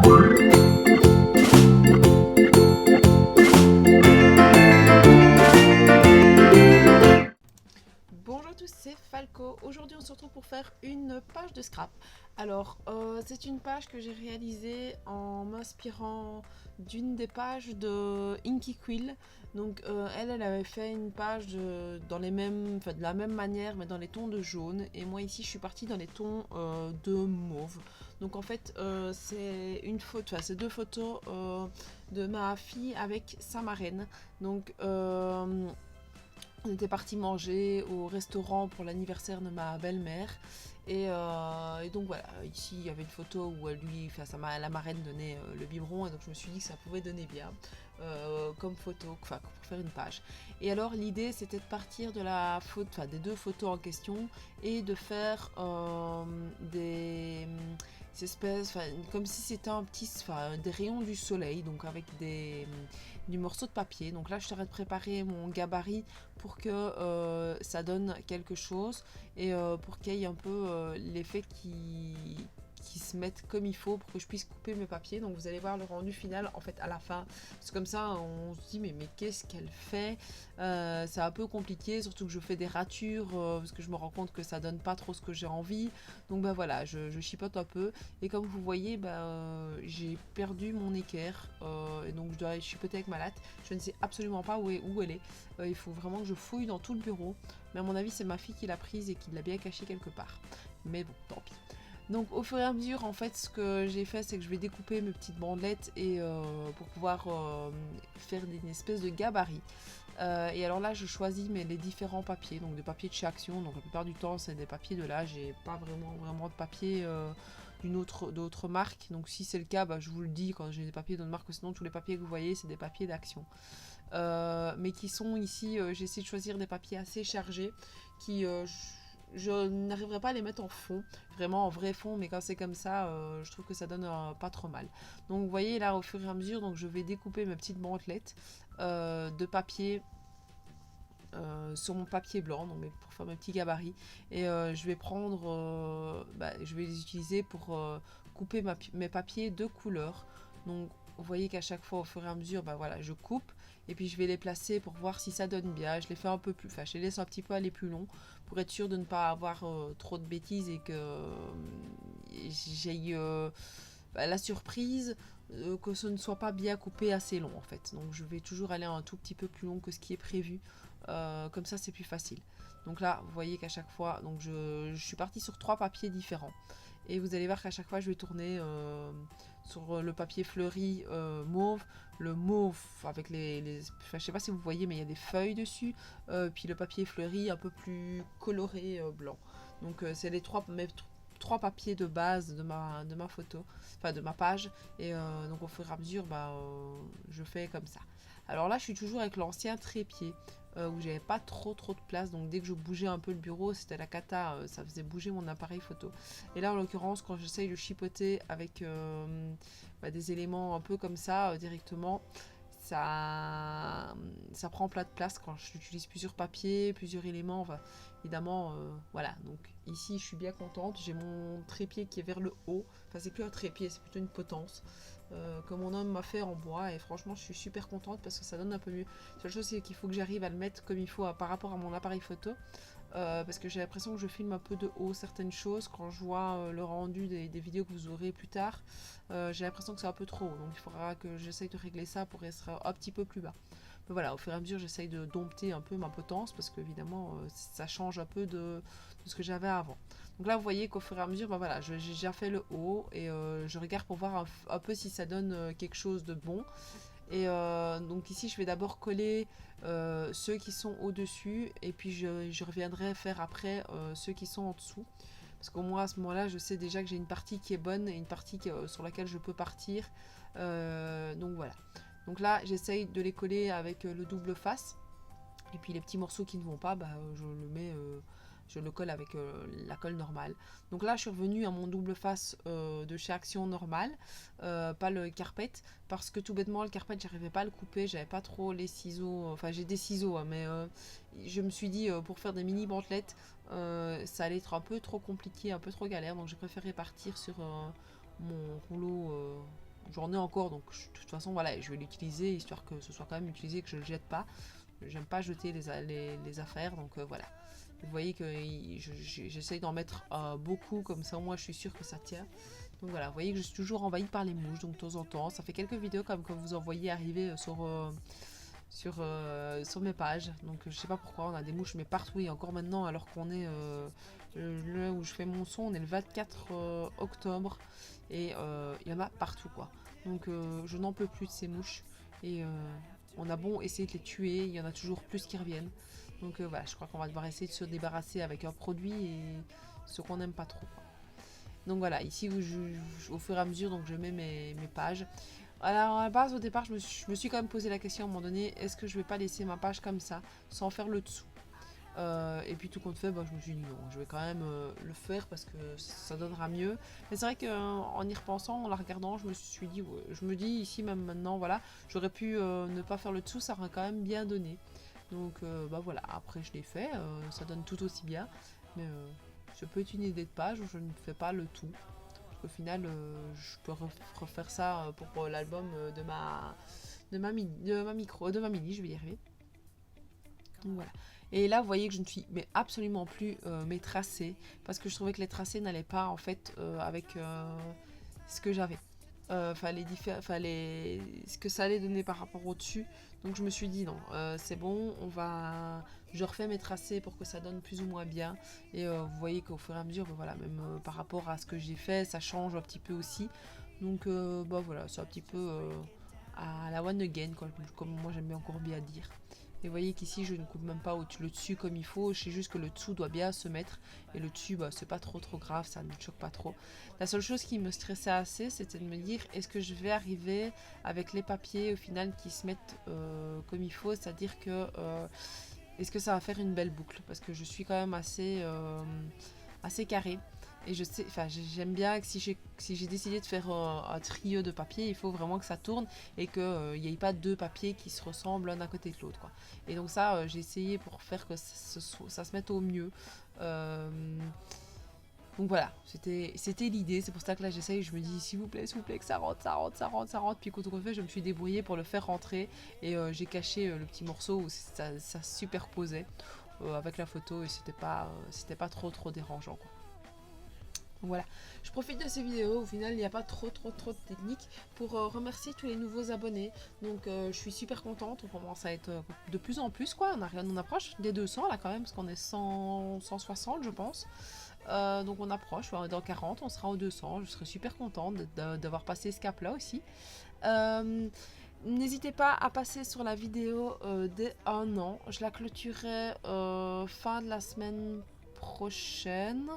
Bonjour à tous, c'est Falco. Aujourd'hui on se retrouve pour faire une page de scrap. Alors c'est une page que j'ai réalisée en m'inspirant d'une des pages de Inky Quill. Donc elle avait fait une page dans les mêmes, enfin, de la même manière mais dans les tons de jaune. Et moi ici je suis partie dans les tons de mauve. Donc en fait c'est une photo, enfin c'est deux photos de ma fille avec sa marraine. Donc on était parti manger au restaurant pour l'anniversaire de ma belle-mère. Et donc voilà, ici il y avait une photo où lui, enfin, la marraine donnait le biberon. Et donc je me suis dit que ça pouvait donner bien comme photo, enfin pour faire une page. Et alors l'idée c'était de partir de la photo, enfin, des deux photos en question et de faire des espèces, enfin, comme si c'était un petit, enfin, des rayons du soleil, donc avec du morceau de papier. Donc là je t'arrête de préparer mon gabarit pour que ça donne quelque chose et pour qu'il y ait un peu l'effet qui se mette comme il faut pour que je puisse couper mes papiers. Donc vous allez voir le rendu final en fait à la fin. C'est comme ça on se dit mais qu'est-ce qu'elle fait, c'est un peu compliqué, surtout que je fais des ratures parce que je me rends compte que ça donne pas trop ce que j'ai envie. Donc bah voilà, je chipote un peu et comme vous voyez j'ai perdu mon équerre et donc je dois chipoter avec ma latte. Je ne sais absolument pas où elle est. Il faut vraiment que je fouille dans tout le bureau. Mais à mon avis, c'est ma fille qui l'a prise et qui l'a bien cachée quelque part. Mais bon, tant pis. Donc au fur et à mesure, en fait, ce que j'ai fait, c'est que je vais découper mes petites bandelettes et pour pouvoir faire une espèce de gabarit. Et alors là, je choisis les différents papiers, donc des papiers de chez Action. Donc la plupart du temps, c'est des papiers de là. J'ai pas vraiment de papier d'autres marques. Donc si c'est le cas, je vous le dis quand j'ai des papiers d'autres marques. Sinon, tous les papiers que vous voyez, c'est des papiers d'Action. Mais qui sont ici, j'essaie de choisir des papiers assez chargés qui je n'arriverai pas à les mettre en fond, vraiment en vrai fond, mais quand c'est comme ça, je trouve que ça donne pas trop mal. Donc vous voyez là au fur et à mesure, donc je vais découper mes petites bandelettes de papier sur mon papier blanc, donc pour faire mes petits gabarits, et je vais prendre, je vais les utiliser pour couper mes papiers de couleur. Donc vous voyez qu'à chaque fois au fur et à mesure, voilà, je coupe et puis je vais les placer pour voir si ça donne bien. Je les fais un peu plus, enfin je les laisse un petit peu aller plus long pour être sûr de ne pas avoir trop de bêtises et que j'aille la surprise que ce ne soit pas bien coupé assez long en fait. Donc je vais toujours aller un tout petit peu plus long que ce qui est prévu. Comme ça c'est plus facile. Donc là vous voyez qu'à chaque fois, donc je suis partie sur 3 papiers différents. Et vous allez voir qu'à chaque fois je vais tourner sur le papier fleuri mauve, le mauve avec enfin, je sais pas si vous voyez mais il y a des feuilles dessus, puis le papier fleuri un peu plus coloré blanc. Donc c'est mes trois papiers de base de ma photo, enfin de ma page, et donc au fur et à mesure je fais comme ça. Alors là je suis toujours avec l'ancien trépied où j'avais pas trop de place, donc dès que je bougeais un peu le bureau c'était la cata, ça faisait bouger mon appareil photo. Et là en l'occurrence quand j'essaye de chipoter avec des éléments un peu comme ça directement, ça prend plein de place quand j'utilise plusieurs papiers, plusieurs éléments, enfin, évidemment, voilà. Donc ici, je suis bien contente. J'ai mon trépied qui est vers le haut. Enfin, c'est plus un trépied, c'est plutôt une potence que mon homme m'a fait en bois. Et franchement, je suis super contente parce que ça donne un peu mieux. La seule chose, c'est qu'il faut que j'arrive à le mettre comme il faut par rapport à mon appareil photo. Parce que j'ai l'impression que je filme un peu de haut certaines choses quand je vois le rendu des vidéos que vous aurez plus tard. J'ai l'impression que c'est un peu trop haut, donc il faudra que j'essaye de régler ça pour être un petit peu plus bas. Mais voilà, au fur et à mesure j'essaye de dompter un peu ma potence parce qu'évidemment ça change un peu de ce que j'avais avant. Donc là vous voyez qu'au fur et à mesure voilà, j'ai déjà fait le haut et je regarde pour voir un peu si ça donne quelque chose de bon. Et donc ici je vais d'abord coller ceux qui sont au dessus et puis je reviendrai faire après ceux qui sont en dessous, parce qu'au moins à ce moment là je sais déjà que j'ai une partie qui est bonne et une partie sur laquelle je peux partir. Donc voilà, donc là j'essaye de les coller avec le double face et puis les petits morceaux qui ne vont pas, je le colle avec la colle normale. Donc là je suis revenue à mon double face de chez Action normale, pas le carpet, parce que tout bêtement le carpet j'arrivais pas à le couper, j'avais pas trop les ciseaux, enfin j'ai des ciseaux hein, mais je me suis dit pour faire des mini bandelettes ça allait être un peu trop compliqué, un peu trop galère, donc j'ai préféré partir sur mon rouleau j'en ai encore, donc de toute façon voilà, je vais l'utiliser histoire que ce soit quand même utilisé, que je le jette pas. J'aime pas jeter les affaires, donc voilà. Vous voyez que j'essaye d'en mettre beaucoup, comme ça moi je suis sûre que ça tient. Donc voilà, vous voyez que je suis toujours envahie par les mouches, donc de temps en temps, ça fait quelques vidéos comme que vous en voyez arriver sur mes pages. Donc je sais pas pourquoi, on a des mouches mais partout, et encore maintenant, alors qu'on est là où je fais mon son, on est le 24 octobre, et il y en a partout quoi. Donc je n'en peux plus de ces mouches, et on a bon essayer de les tuer, il y en a toujours plus qui reviennent. Donc voilà, je crois qu'on va devoir essayer de se débarrasser avec un produit et ce qu'on n'aime pas trop, quoi. Donc voilà, ici au fur et à mesure, donc je mets mes pages. Alors à la base, au départ, je me suis quand même posé la question à un moment donné, est-ce que je vais pas laisser ma page comme ça, sans faire le dessous? Et puis tout compte fait, bah, je me suis dit non, je vais quand même le faire parce que ça donnera mieux. Mais c'est vrai qu'en y repensant, en la regardant, je me suis dit, ouais, je me dis ici même maintenant, voilà, j'aurais pu ne pas faire le dessous, ça aurait quand même bien donné. Donc bah voilà, après je l'ai fait, ça donne tout aussi bien. Mais ça peut être une idée de page où je ne fais pas le tout. Parce qu'au final, je peux refaire ça pour l'album de ma mini, je vais y arriver. Donc voilà. Et là, vous voyez que je ne suis mais absolument plus mes tracés, parce que je trouvais que les tracés n'allaient pas en fait avec ce que j'avais. Ce que ça allait donner par rapport au dessus. Donc je me suis dit non, c'est bon, je refais mes tracés pour que ça donne plus ou moins bien. Et vous voyez qu'au fur et à mesure, bah, voilà, même par rapport à ce que j'ai fait, ça change un petit peu aussi. Donc bah voilà, c'est un petit peu à la one again, quoi, comme moi j'aime bien encore bien dire. Et vous voyez qu'ici je ne coupe même pas le dessus comme il faut, je sais juste que le dessous doit bien se mettre, et le dessus bah, c'est pas trop grave, ça ne me choque pas trop. La seule chose qui me stressait assez, c'était de me dire est-ce que je vais arriver avec les papiers au final qui se mettent comme il faut, c'est-à-dire que est-ce que ça va faire une belle boucle, parce que je suis quand même assez carré. Et je sais, enfin, j'aime bien que si j'ai décidé de faire un trio de papier, il faut vraiment que ça tourne et qu'il n'y ait pas deux papiers qui se ressemblent l'un à côté de l'autre, quoi. Et donc ça, j'ai essayé pour faire que ça se mette au mieux. Donc voilà, c'était l'idée. C'est pour ça que là j'essaye, je me dis s'il vous plaît, que ça rentre, ça rentre, ça rentre, ça rentre. Puis quand on fait, je me suis débrouillée pour le faire rentrer. Et j'ai caché le petit morceau où ça superposait avec la photo, et c'était pas trop dérangeant, quoi. Donc voilà, je profite de ces vidéos, au final il n'y a pas trop de technique, pour remercier tous les nouveaux abonnés. Donc je suis super contente, on commence à être de plus en plus, quoi, on approche des 200 là quand même, parce qu'on est 160 je pense. Donc on approche, dans 40 on sera aux 200, je serai super contente d'avoir passé ce cap là aussi. N'hésitez pas à passer sur la vidéo dès un an, je la clôturerai fin de la semaine prochaine.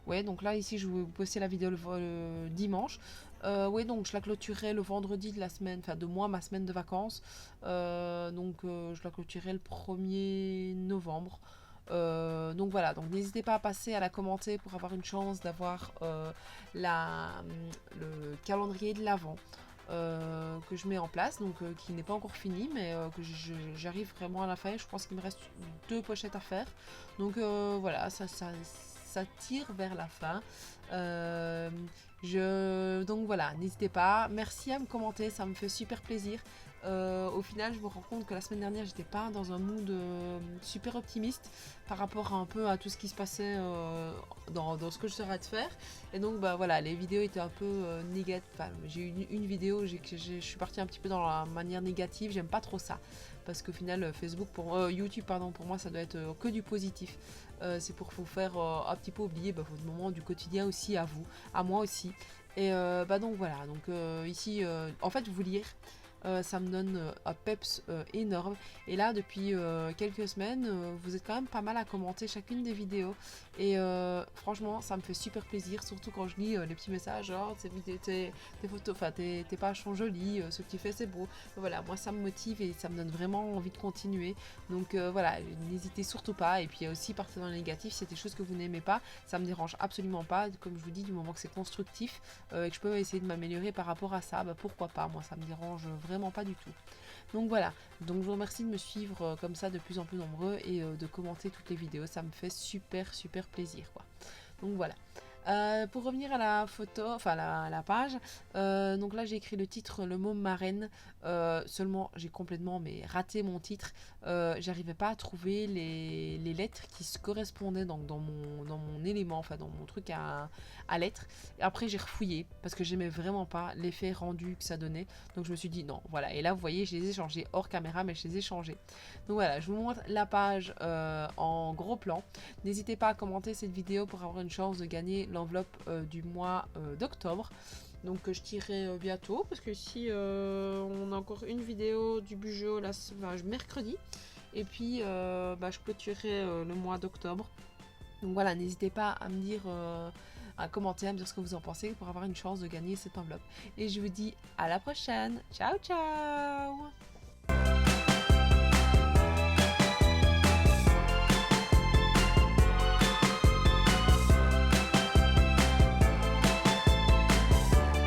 Ouais, donc là ici je vais vous poster la vidéo le dimanche. Ouais, donc je la clôturerai le vendredi de la semaine, enfin de moi, ma semaine de vacances. Donc je la clôturerai le 1er novembre. Donc voilà, donc n'hésitez pas à passer, à la commenter pour avoir une chance d'avoir le calendrier de l'Avent que je mets en place, donc qui n'est pas encore fini, mais que j'arrive vraiment à la fin. Je pense qu'il me reste 2 pochettes à faire. Donc voilà, ça tire vers la fin. Donc voilà, n'hésitez pas. Merci à me commenter, ça me fait super plaisir. Au final, je me rends compte que la semaine dernière, j'étais pas dans un mood super optimiste par rapport un peu à tout ce qui se passait dans ce que je serais de faire. Et donc, bah voilà, les vidéos étaient un peu négatives. Enfin, j'ai eu une vidéo, je suis partie un petit peu dans la manière négative. J'aime pas trop ça. Parce qu'au final, YouTube, pardon, pour moi, ça doit être que du positif. C'est pour vous faire un petit peu oublier votre moment du quotidien aussi à vous, à moi aussi. Et bah donc voilà, donc ici, en fait, vous lire. Ça me donne un peps énorme. Et là, depuis quelques semaines, vous êtes quand même pas mal à commenter chacune des vidéos. Et franchement, ça me fait super plaisir, surtout quand je lis les petits messages, genre tes photos, enfin tes pages sont jolies, ce que tu fais c'est beau. Voilà, moi ça me motive et ça me donne vraiment envie de continuer. Donc voilà, n'hésitez surtout pas. Et puis aussi, partez dans le négatif, si c'est des choses que vous n'aimez pas, ça me dérange absolument pas. Comme je vous dis, du moment que c'est constructif et que je peux essayer de m'améliorer par rapport à ça, bah pourquoi pas, moi ça me dérange vraiment pas du tout. Donc voilà, donc je vous remercie de me suivre comme ça de plus en plus nombreux et de commenter toutes les vidéos, ça me fait super plaisir, quoi. Donc voilà, Pour revenir à la photo, enfin la page, donc là j'ai écrit le titre, le mot marraine. Seulement j'ai complètement mais raté mon titre. J'arrivais pas à trouver les lettres qui se correspondaient donc dans mon élément, enfin dans mon truc à lettres. Et après j'ai refouillé parce que j'aimais vraiment pas l'effet rendu que ça donnait. Donc je me suis dit non, voilà. Et là vous voyez, je les ai changés hors caméra, mais je les ai changés. Donc voilà, je vous montre la page en gros plan. N'hésitez pas à commenter cette vidéo pour avoir une chance de gagner l'enveloppe du mois d'octobre. Donc je tirerai bientôt parce que si on a encore une vidéo du Bugeot mercredi. Et puis je clôturerai le mois d'octobre. Donc voilà, n'hésitez pas à me dire, à commenter, à me dire ce que vous en pensez pour avoir une chance de gagner cette enveloppe. Et je vous dis à la prochaine. Ciao ciao.